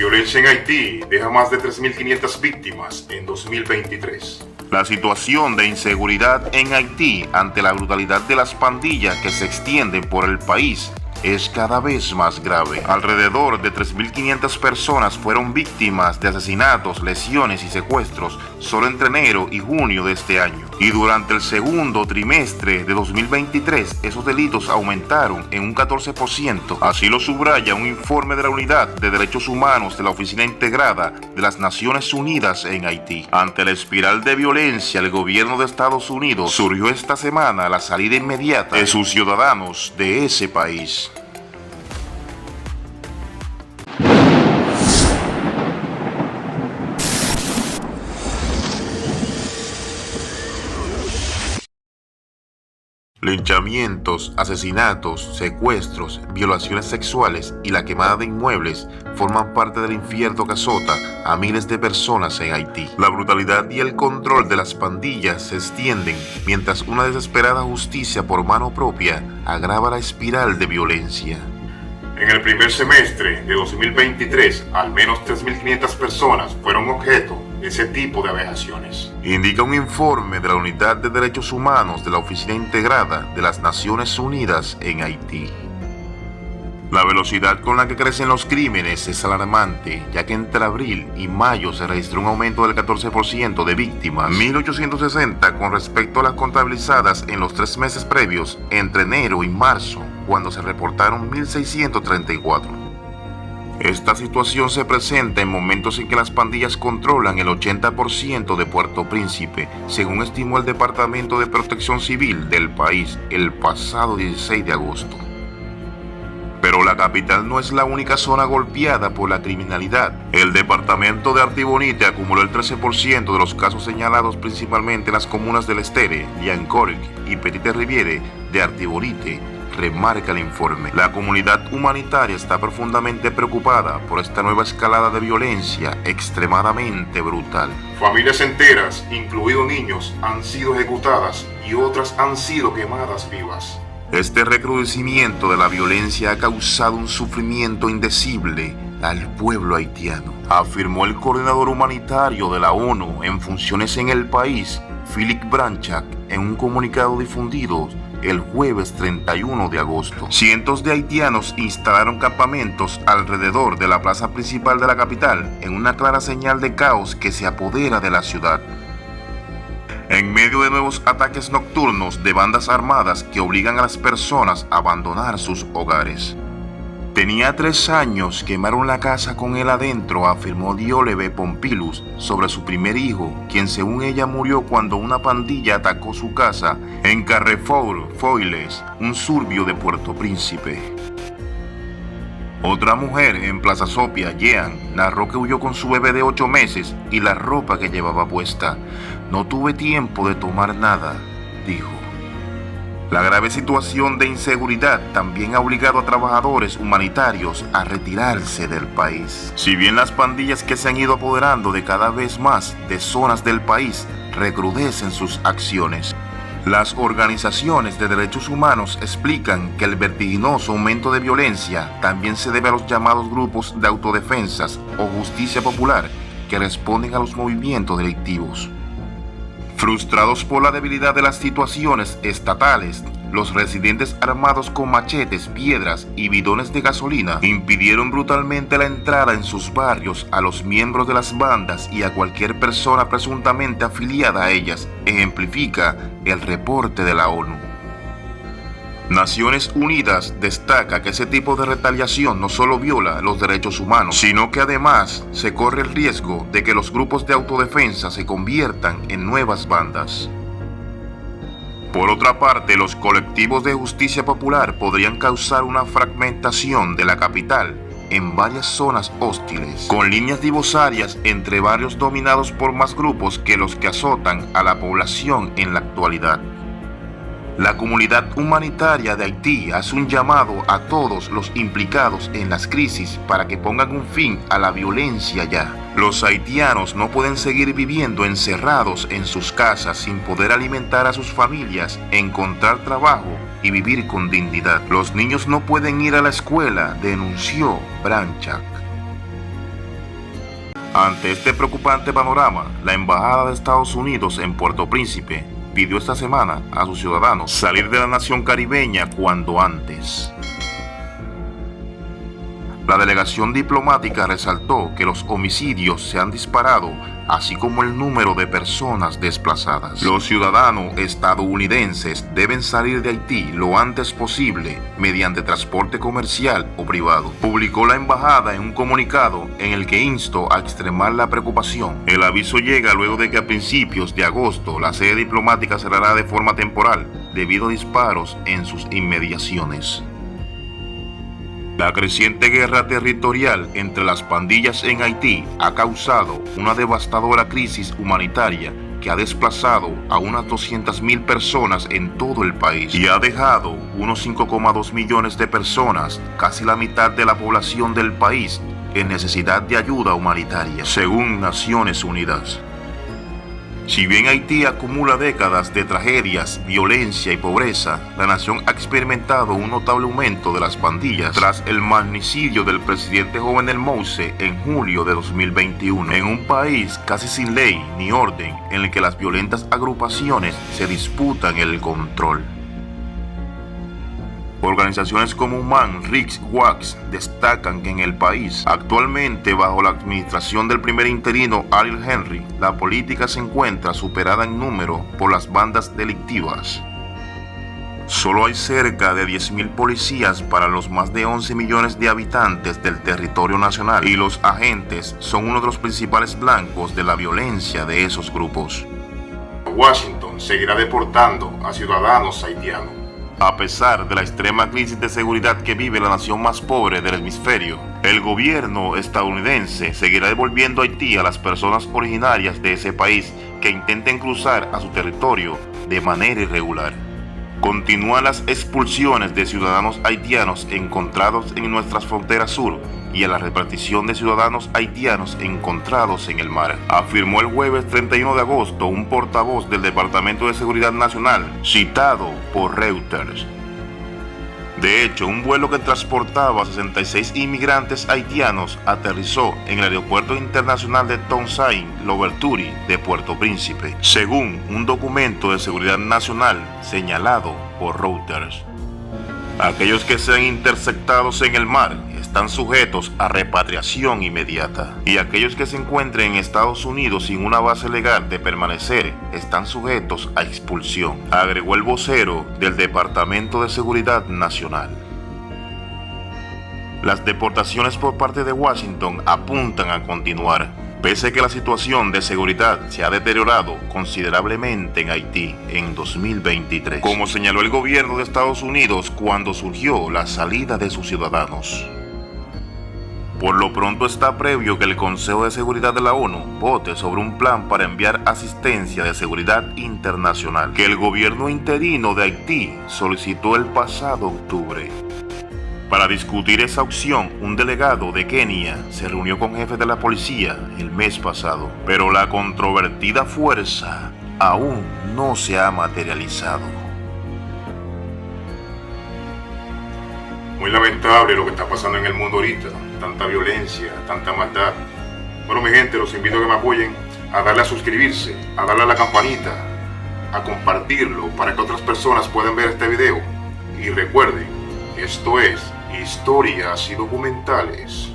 violencia en Haití deja más de 3.500 víctimas en 2023. La situación de inseguridad en Haití ante la brutalidad de las pandillas que se extienden por el país es cada vez más grave. Alrededor de 3.500 personas fueron víctimas de asesinatos, lesiones y secuestros solo entre enero y junio de este año. Y durante el segundo trimestre de 2023, esos delitos aumentaron en un 14%. Así lo subraya un informe de la Unidad de Derechos Humanos de la Oficina Integrada de las Naciones Unidas en Haití. Ante la espiral de violencia, el gobierno de Estados Unidos surgió esta semana la salida inmediata de sus ciudadanos de ese país. Linchamientos, asesinatos, secuestros, violaciones sexuales y la quemada de inmuebles forman parte del infierno que azota a miles de personas en Haití. La brutalidad y el control de las pandillas se extienden mientras una desesperada justicia por mano propia agrava la espiral de violencia. En el primer semestre de 2023, al menos 3.500 personas fueron objeto de ese tipo de aberraciones, indica un informe de la Unidad de Derechos Humanos de la Oficina Integrada de las Naciones Unidas en Haití. La velocidad con la que crecen los crímenes es alarmante, ya que entre abril y mayo se registró un aumento del 14% de víctimas, 1.860 con respecto a las contabilizadas en los 3 meses previos entre enero y marzo, cuando se reportaron 1.634. Esta situación se presenta en momentos en que las pandillas controlan el 80% de Puerto Príncipe, según estimó el Departamento de Protección Civil del país el pasado 16 de agosto. Pero la capital no es la única zona golpeada por la criminalidad. El departamento de Artibonite acumuló el 13% de los casos señalados principalmente en las comunas del Estere, Liancourt y Petite Riviere de Artibonite, remarca el informe. La comunidad humanitaria está profundamente preocupada por esta nueva escalada de violencia extremadamente brutal. Familias enteras, incluidos niños, han sido ejecutadas y otras han sido quemadas vivas. Este recrudecimiento de la violencia ha causado un sufrimiento indecible al pueblo haitiano, afirmó el coordinador humanitario de la ONU en funciones en el país, Philippe Branchak, en un comunicado difundido el jueves 31 de agosto. Cientos de haitianos instalaron campamentos alrededor de la plaza principal de la capital en una clara señal de caos que se apodera de la ciudad. En medio de nuevos ataques nocturnos de bandas armadas que obligan a las personas a abandonar sus hogares. Tenía 3 años, quemaron la casa con él adentro, afirmó Diolebe Pompilus sobre su primer hijo, quien según ella murió cuando una pandilla atacó su casa en Carrefour Foiles, un suburbio de Puerto Príncipe. Otra mujer en Plaza Sopia, Jean, narró que huyó con su bebé de 8 meses y la ropa que llevaba puesta. No tuve tiempo de tomar nada, dijo. La grave situación de inseguridad también ha obligado a trabajadores humanitarios a retirarse del país. Si bien las pandillas que se han ido apoderando de cada vez más de zonas del país recrudecen sus acciones, las organizaciones de derechos humanos explican que el vertiginoso aumento de violencia también se debe a los llamados grupos de autodefensas o justicia popular que responden a los movimientos delictivos. Frustrados por la debilidad de las situaciones estatales, los residentes armados con machetes, piedras y bidones de gasolina impidieron brutalmente la entrada en sus barrios a los miembros de las bandas y a cualquier persona presuntamente afiliada a ellas, ejemplifica el reporte de la ONU. Naciones Unidas destaca que ese tipo de retaliación no solo viola los derechos humanos, sino que además se corre el riesgo de que los grupos de autodefensa se conviertan en nuevas bandas. Por otra parte, los colectivos de justicia popular podrían causar una fragmentación de la capital en varias zonas hostiles, con líneas divisorias entre barrios dominados por más grupos que los que azotan a la población en la actualidad. La comunidad humanitaria de Haití hace un llamado a todos los implicados en las crisis para que pongan un fin a la violencia ya. Los haitianos no pueden seguir viviendo encerrados en sus casas sin poder alimentar a sus familias, encontrar trabajo y vivir con dignidad. Los niños no pueden ir a la escuela, denunció Branchak. Ante este preocupante panorama, la Embajada de Estados Unidos en Puerto Príncipe pidió esta semana a sus ciudadanos salir de la nación caribeña cuanto antes. La delegación diplomática resaltó que los homicidios se han disparado, así como el número de personas desplazadas. Los ciudadanos estadounidenses deben salir de Haití lo antes posible mediante transporte comercial o privado, publicó la embajada en un comunicado en el que instó a extremar la preocupación. El aviso llega luego de que a principios de agosto la sede diplomática cerrará de forma temporal debido a disparos en sus inmediaciones. La creciente guerra territorial entre las pandillas en Haití ha causado una devastadora crisis humanitaria que ha desplazado a unas 200.000 personas en todo el país y ha dejado unos 5,2 millones de personas, casi la mitad de la población del país, en necesidad de ayuda humanitaria, según Naciones Unidas. Si bien Haití acumula décadas de tragedias, violencia y pobreza, la nación ha experimentado un notable aumento de las pandillas tras el magnicidio del presidente Jovenel Moïse en julio de 2021, en un país casi sin ley ni orden en el que las violentas agrupaciones se disputan el control. Organizaciones como Human Rights Watch destacan que en el país, actualmente bajo la administración del primer interino Ariel Henry, la política se encuentra superada en número por las bandas delictivas. Solo hay cerca de 10.000 policías para los más de 11 millones de habitantes del territorio nacional y los agentes son uno de los principales blancos de la violencia de esos grupos. Washington seguirá deportando a ciudadanos haitianos. A pesar de la extrema crisis de seguridad que vive la nación más pobre del hemisferio, el gobierno estadounidense seguirá devolviendo a Haití a las personas originarias de ese país que intenten cruzar a su territorio de manera irregular. Continúan las expulsiones de ciudadanos haitianos encontrados en nuestras fronteras sur y a la repartición de ciudadanos haitianos encontrados en el mar, afirmó el jueves 31 de agosto un portavoz del Departamento de Seguridad Nacional, citado por Reuters. De hecho, un vuelo que transportaba a 66 inmigrantes haitianos aterrizó en el Aeropuerto Internacional de Toussaint-Louverture de Puerto Príncipe, según un documento de seguridad nacional señalado por Reuters. Aquellos que sean interceptados en el mar están sujetos a repatriación inmediata, y aquellos que se encuentren en Estados Unidos sin una base legal de permanecer están sujetos a expulsión, agregó el vocero del Departamento de Seguridad Nacional. Las deportaciones por parte de Washington apuntan a continuar, pese a que la situación de seguridad se ha deteriorado considerablemente en Haití en 2023, como señaló el gobierno de Estados Unidos cuando surgió la salida de sus ciudadanos. Por lo pronto está previo que el Consejo de Seguridad de la ONU vote sobre un plan para enviar asistencia de seguridad internacional que el gobierno interino de Haití solicitó el pasado octubre. Para discutir esa opción, un delegado de Kenia se reunió con jefes de la policía el mes pasado, pero la controvertida fuerza aún no se ha materializado. Muy lamentable lo que está pasando en el mundo ahorita, tanta violencia, tanta maldad. Bueno, mi gente, los invito a que me apoyen, a darle a suscribirse, a darle a la campanita, a compartirlo para que otras personas puedan ver este video. Y recuerden, esto es Historias y Documentales.